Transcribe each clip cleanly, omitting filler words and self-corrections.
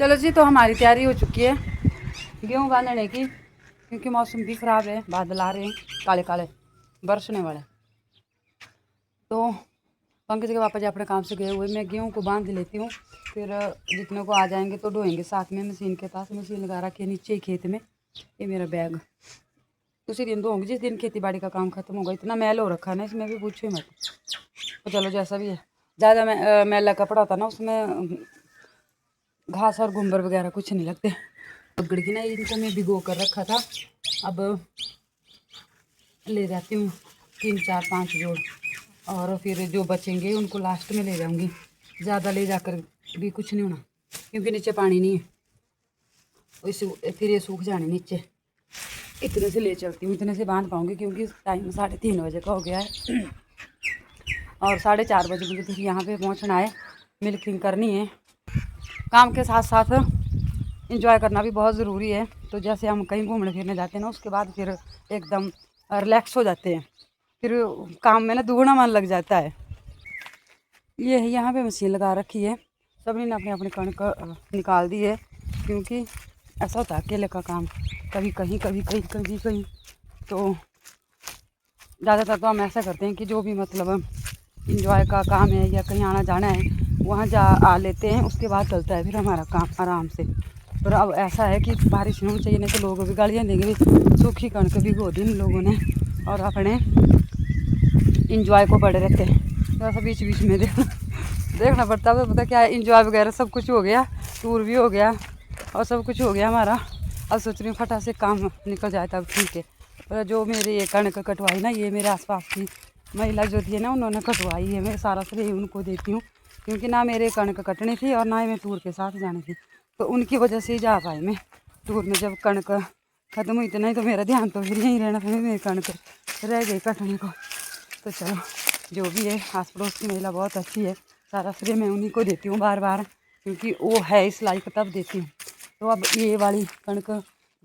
चलो जी, तो हमारी तैयारी हो चुकी है गेहूँ बांधने की, क्योंकि मौसम भी ख़राब है, बादल आ रहे हैं काले काले बरसने वाले। तो पंकज के पापा जी अपने काम से गए हुए, मैं गेहूँ को बांध लेती हूँ, फिर जितने को आ जाएंगे तो ढोएंगे साथ में। मशीन के पास मशीन लगा रखी है नीचे ही खेत में। ये मेरा बैग उसी दिन धोऊंगी जिस दिन खेती बाड़ी का काम खत्म होगा। इतना मैल हो रखा है ना इसमें भी, पूछो ही मत। तो चलो जैसा भी है, ज़्यादा मैला कपड़ा होता ना उसमें घास और गुम्बर वगैरह कुछ नहीं लगते। पकड़ की ना इनको मैं भिगो कर रखा था, अब ले जाती हूँ 3 4 5 जोड़, और फिर जो बचेंगे उनको लास्ट में ले जाऊँगी। ज़्यादा ले जाकर भी कुछ नहीं होना, क्योंकि नीचे पानी नहीं है, फिर ये सूख जाने नीचे। इतने से ले चलती हूँ, इतने से बांध पाऊँगी, क्योंकि टाइम 3:30 बजे का हो गया है और 4:30 बजे मुझे फिर यहाँ पे पहुँचना है। मिल्किंग करनी है। काम के साथ साथ इंजॉय करना भी बहुत ज़रूरी है। तो जैसे हम कहीं घूमने फिरने जाते हैं ना, उसके बाद फिर एकदम रिलैक्स हो जाते हैं, फिर काम में ना दुगना मन लग जाता है। ये यहाँ पे मशीन लगा रखी है, सभी ने अपने अपने कणक निकाल दी है, क्योंकि ऐसा होता है अकेले का काम, कभी कहीं कभी कहीं कभी कहीं। तो ज़्यादातर तो हम ऐसा करते हैं कि जो भी मतलब इंजॉय का काम है या कहीं आना जाना है वहाँ जा आ लेते हैं, उसके बाद चलता है फिर हमारा काम आराम से। पर अब ऐसा है कि बारिश नहीं होनी चाहिए, नहीं तो लोग भी गालियाँ देंगे, सूखी कणक भिगो दी इन लोगों ने और अपने इंजॉय को पड़े रहते हैं। तो ऐसा बीच बीच में देखना पड़ता है। पता क्या है, इंजॉय वगैरह सब कुछ हो गया, टूर भी हो गया और सब कुछ हो गया हमारा। अब सोच रही हूँ फटा से काम निकल जाए तब ठीक है। पर जो मेरे ये कणक कटवाई ना, ये मेरे आसपास की महिला जो थी ना, उन्होंने कटवाई है। मैं सारा श्रेय उनको देती हूँ, क्योंकि ना मेरे कणक कटनी थी और ना ही मैं टूर के साथ जानी थी। तो उनकी वजह से ही जा पाई मैं टूर में। जब कणक ख़त्म हुई तो नहीं तो मेरा ध्यान तो फिर यहीं रहना, फिर मेरी कणक रह गई कटने को। तो चलो जो भी है, आस पड़ोस की महिला बहुत अच्छी है, सारा श्रेय मैं उन्हीं को देती हूँ बार बार, क्योंकि वो है इस लायक तब देती हूँ। तो अब ये वाली कणक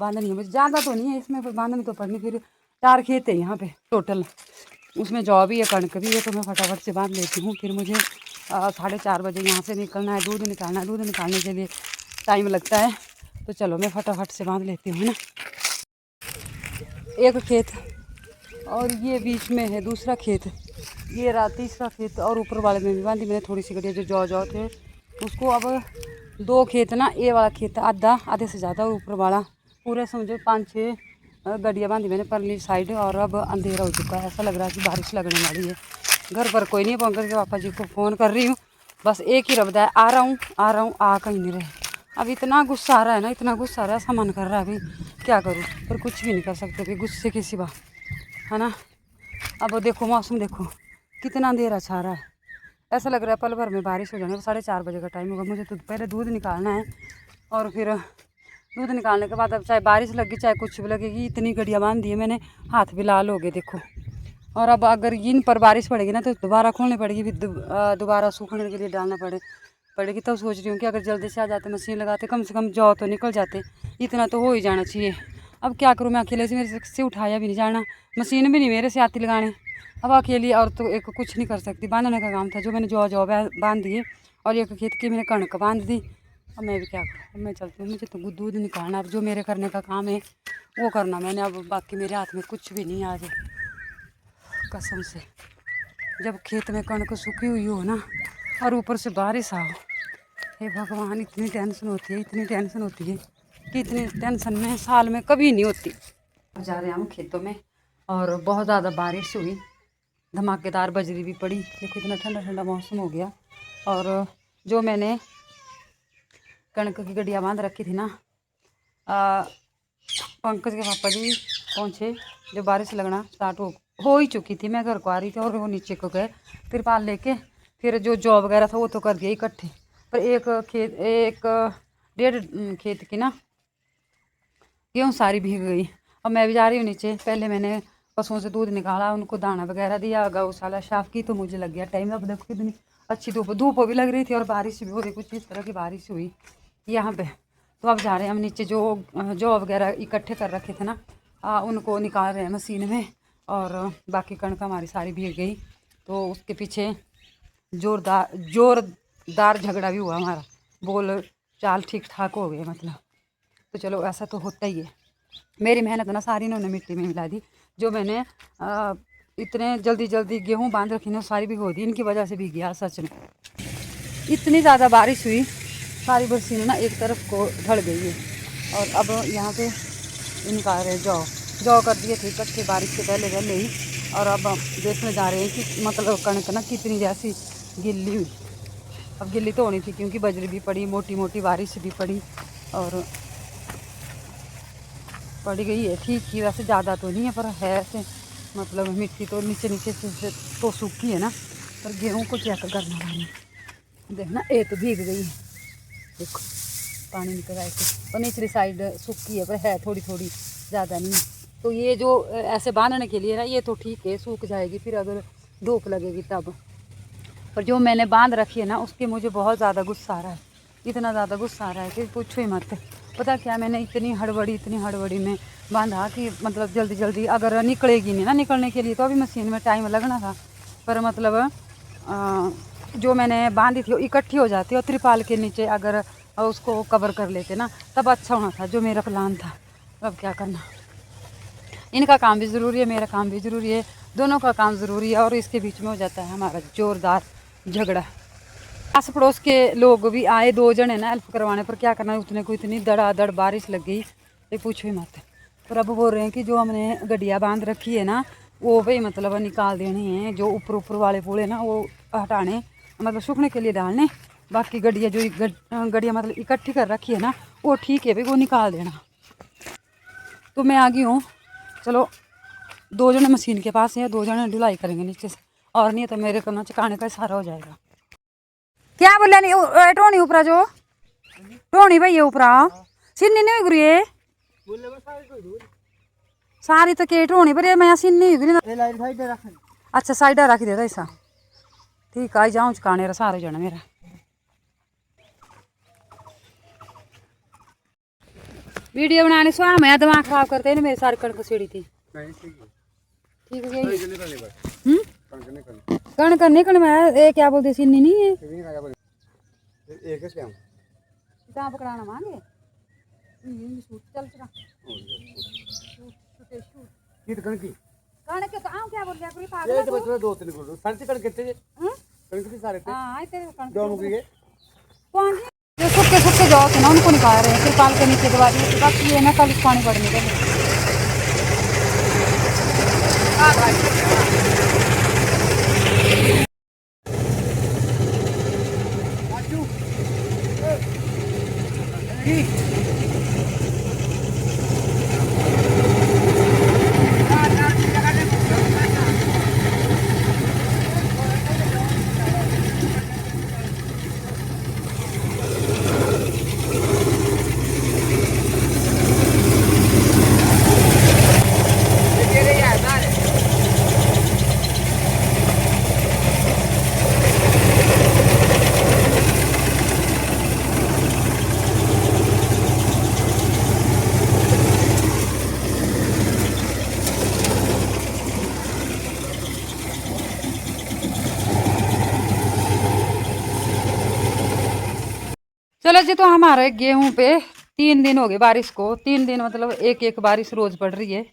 बांधनी है मुझे, ज़्यादा तो नहीं है इसमें, पर बांधनी तो पड़नी। फिर 4 खेत है यहाँ पे टोटल, उसमें जौ भी है कणक भी है, तो मैं फटाफट से बांध लेती हूँ। फिर मुझे 4:30 बजे यहाँ से निकलना है, दूध निकालना है। दूध निकालने के लिए टाइम लगता है, तो चलो मैं फटाफट से बांध लेती हूँ ना। एक खेत और ये बीच में है दूसरा खेत, ये रहा तीसरा खेत, और ऊपर वाले में भी बांधी मैंने थोड़ी सी गड्डिया जो जौ थे उसको। अब 2 खेत ना, ये वाला खेत आधा, आधे से ज़्यादा, और ऊपर वाला पूरे समझो 5 6 गड्डिया बांधी मैंने परली साइड। और अब अंधेरा हो चुका है, ऐसा लग रहा है कि बारिश लगने वाली है। घर पर कोई नहीं है, पंकज के पापा जी को फ़ोन कर रही हूँ, बस एक ही रबदा है, आ रहा हूँ आ रहा हूँ, आ कहीं नहीं रहे। अब इतना गुस्सा आ रहा है ना, इतना गुस्सा आ रहा है, ऐसा मन कर रहा है अभी क्या करूँ, पर कुछ भी नहीं कर सकते अभी गुस्से के सिवा, है ना। अब देखो मौसम देखो कितना अंधेरा छा रहा है, ऐसा लग रहा है पल भर में बारिश हो जाने। 4:30 बजे का टाइम होगा, मुझे तो पहले दूध निकालना है, और फिर दूध निकालने के बाद अब चाहे बारिश लगी चाहे कुछ भी लगेगी, इतनी गड़िया बांध दी है मैंने, हाथ भी लाल हो गए देखो। और अब अगर इन पर बारिश पड़ेगी ना तो दोबारा खोलनी पड़ेगी, फिर दोबारा सूखने के लिए डालना पड़ेगी। तब सोच रही हूँ कि अगर जल्दी से आ जाते मशीन लगाते, कम से कम जौ तो निकल जाते, इतना तो हो ही जाना चाहिए। अब क्या करूँ मैं अकेले से, मेरे से उठाया भी नहीं जाना, मशीन भी नहीं मेरे से आती लगाने। अब अकेली और तो एक कुछ नहीं कर सकती। बांधने का काम था जो मैंने जौ बांध दिए, और एक खेत की मैंने कणक बांध दी। अब मैं भी क्या करूँ, अब मैं चलती हूँ, मुझे तो दूध निकालना। अब जो मेरे करने का काम है वो करना मैंने, अब बाकी मेरे हाथ में कुछ भी नहीं आज कसम से। जब खेत में कणक सूखी हुई हो ना, और ऊपर से बारिश आओ, हे भगवान, इतनी टेंशन होती है, इतनी टेंशन होती है कि इतनी टेंशन में साल में कभी नहीं होती। जा रहे हैं हम खेतों में, और बहुत ज़्यादा बारिश हुई, धमाकेदार बजरी भी पड़ी। देखो इतना ठंडा ठंडा मौसम हो गया। और जो मैंने कणक की गड्डिया बांध रखी थी ना, पंकज के पापा जी पहुँचे, जो बारिश लगना स्टार्ट हो ही चुकी थी। मैं घर को आ रही थी और वो नीचे को गए तिरपाल लेके, फिर जो जॉब वगैरह था वो तो कर दिया इकट्ठे। पर एक 1.5 खेत की ना गेहूँ सारी भीग गई। अब मैं भी जा रही हूँ नीचे। पहले मैंने पशुओं से दूध निकाला, उनको दाना वगैरह दिया, गौशाला साफ की, तो मुझे लग गया टाइम। अब देखो कितनी अच्छी धूप भी लग रही थी और बारिश भी हो रही, कुछ इस तरह की बारिश हुई यहाँ पे। तो अब जा रहे हैं हम नीचे, जो वगैरह इकट्ठे कर रखे थे ना, उनको निकाल रहे हैं मशीन में। और बाकी कणक हमारी सारी भीग गई। तो उसके पीछे जोरदार झगड़ा भी हुआ हमारा, बोल चाल ठीक ठाक हो गए मतलब। तो चलो ऐसा तो होता ही है। मेरी मेहनत ना सारी इन्होंने मिट्टी में मिला दी। जो मैंने इतने जल्दी जल्दी गेहूँ बांध रखी ना सारी भिगो दी, इनकी वजह से भीग गया सच में। इतनी ज़्यादा बारिश हुई, सारी बरसीन ना एक तरफ को ढल गई है। और अब यहाँ पे इनका रहे जौ कर दिए थे इकट्ठे बारिश से पहले पहले ही। और अब देखने जा रहे हैं कि मतलब कणक ना कितनी जैसी गिल्ली हुई। अब गिल्ली तो होनी थी क्योंकि बजरी भी पड़ी, मोटी मोटी बारिश भी पड़ी और पड़ गई है ठीक ही। वैसे ज़्यादा तो नहीं है पर है ऐसे, मतलब मिट्टी तो नीचे नीचे से तो सूखी है ना। पर गेहूँ को चेक करना है, देखना ये तो भीग गई है, देखो पानी निकल रहा है और निचली साइड सूखी है पर है थोड़ी थोड़ी, ज़्यादा नहीं। तो ये जो ऐसे बांधने के लिए ना ये तो ठीक है, सूख जाएगी फिर अगर धूप लगेगी तब। पर जो मैंने बांध रखी है ना उसके मुझे बहुत ज़्यादा गुस्सा आ रहा है, इतना ज़्यादा गुस्सा आ रहा है कि पूछो ही मत। पता क्या, मैंने इतनी हड़बड़ी में बांधा कि मतलब जल्दी जल्दी अगर निकलेगी नहीं ना, निकलने के लिए तो अभी मशीन में टाइम लगना था। पर मतलब जो मैंने बांधी थी वो इकट्ठी हो जाती और त्रिपाल के नीचे अगर उसको कवर कर लेते ना तब अच्छा होना था, जो मेरा प्लान था। अब क्या करना, इनका काम भी ज़रूरी है, मेरा काम भी ज़रूरी है, दोनों का काम ज़रूरी है। और इसके बीच में हो जाता है हमारा ज़ोरदार झगड़ा। आस पड़ोस के लोग भी आए, 2 जन है ना हेल्प करवाने, पर क्या करना, उतने को इतनी दड़ादड़ बारिश लग गई ये पूछो ही मत। पर अब बोल रहे हैं कि जो हमने गड्डिया बांध रखी है ना वो भाई मतलब निकाल देनी है, जो ऊपर ऊपर वाले पूले ना वो हटाने, मतलब सूखने के लिए डालने। बाकी गड्डिया जो गड्डिया मतलब इकट्ठी कर रखी है ना वो ठीक है भाई, वो निकाल देना। तो मैं आ गई हूँ, चलो 2 जने मशीन के पास हैं, 2 जने ढुलाई करेंगे नीचे से, और नहीं तो मेरे को ना चकाने का सारा हो जाएगा। क्या बोलिया नहीं टोनी उपरा जो टोनी भैया उपरा सिन्नी नहीं गुरी सारी तो के टोनी पर मैं सिन्नी गुरी। अच्छा साइड रख दे ऐसा ठीक आई जाऊँ चकाने सारे जाना मेरा। वीडियो बनाने सो मैं दिमाग खराब करते हैं मेरी सारी कणक सीढ़ी थी। ठीक है कणक नहीं कण मैं ये क्या बोलते सिन्नी नहीं है कहाँ पकड़ाना मांगे चल कणक तो आऊं क्या बोल रहा कोई पागल है तो 2-3 गुरु सारे कणक कितने कणक की सारे हां तेरे कणक दो मुकी के कौन जो सूखे सूखे जाओ थे ना उनको निकाल रहे हैं फिर पाल के नीचे दबा दिए। बाकी ये ना कल पानी पड़ने का हां भाई चलो जी। तो हमारे गेहूं पे 3 दिन हो गए बारिश को, 3 दिन मतलब एक एक बारिश रोज पड़ रही है।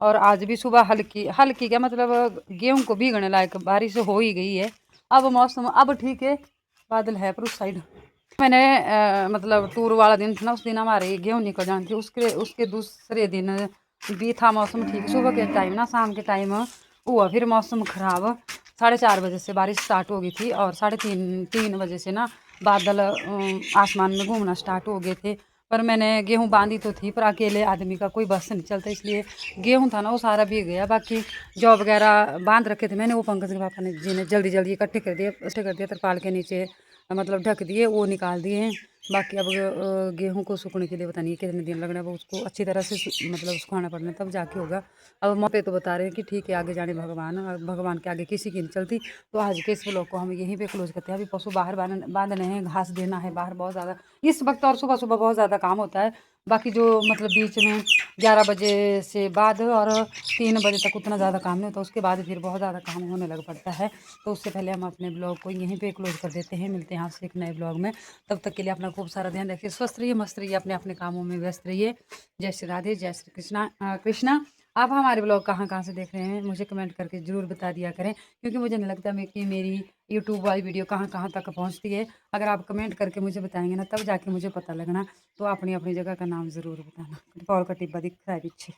और आज भी सुबह हल्की हल्की क्या मतलब गेहूं को भीगने लायक बारिश हो ही गई है। अब मौसम अब ठीक है, बादल है पर उस साइड मैंने मतलब टूर वाला दिन था ना उस दिन हमारे गेहूं निकल जानी थी। उसके उसके दूसरे दिन भी था मौसम ठीक, सुबह के टाइम ना शाम के टाइम हुआ फिर मौसम ख़राब। 4:30 बजे से बारिश स्टार्ट हो गई थी और 3:30 बजे से ना बादल आसमान में घूमना स्टार्ट हो गए थे। पर मैंने गेहूं बांधी तो थी पर अकेले आदमी का कोई बस नहीं चलता, इसलिए गेहूं था ना वो सारा भीग गया। बाकी जौ वगैरह बांध रखे थे मैंने, वो पंकज के पापा ने जी ने जल्दी जल्दी इकट्ठे कर दिया तरपाल के नीचे मतलब ढक दिए, वो निकाल दिए हैं। बाकी अब गेहूं को सूखने के लिए पता नहीं कितने दिन लगना है, वो उसको अच्छी तरह से मतलब सुखाना पड़ना तब जाके होगा। अब मौके तो बता रहे हैं कि ठीक है आगे जाने भगवान, भगवान के आगे किसी की नहीं चलती। तो आज के इस व्लॉग को हम यहीं पे क्लोज करते हैं। अभी पशु बाहर बांधने हैं, घास देना है बाहर बहुत ज़्यादा इस वक्त, और सुबह सुबह बहुत ज़्यादा काम होता है। बाकी जो मतलब बीच में 11 बजे से बाद और 3 बजे तक उतना ज़्यादा काम नहीं होता, उसके बाद फिर बहुत ज़्यादा काम होने लग पड़ता है। तो उससे पहले हम अपने ब्लॉग को यहीं पे क्लोज़ कर देते हैं। मिलते हैं आपसे एक नए ब्लॉग में। तब तक के लिए अपना खूब सारा ध्यान रखिए, स्वस्थ रहिए, मस्त रहिए, अपने अपने कामों में व्यस्त रहिए। जय श्री राधे, जय श्री कृष्णा। आप हमारे ब्लॉग कहाँ से देख रहे हैं मुझे कमेंट करके ज़रूर बता दिया करें, क्योंकि मुझे नहीं लगता कि मेरी यूट्यूब वाली वीडियो कहाँ तक पहुँचती है। अगर आप कमेंट करके मुझे बताएंगे ना, तब जाके मुझे पता लगना। तो अपनी अपनी जगह का नाम ज़रूर बताना। कॉल का टिब्बा दिख रहा है पीछे।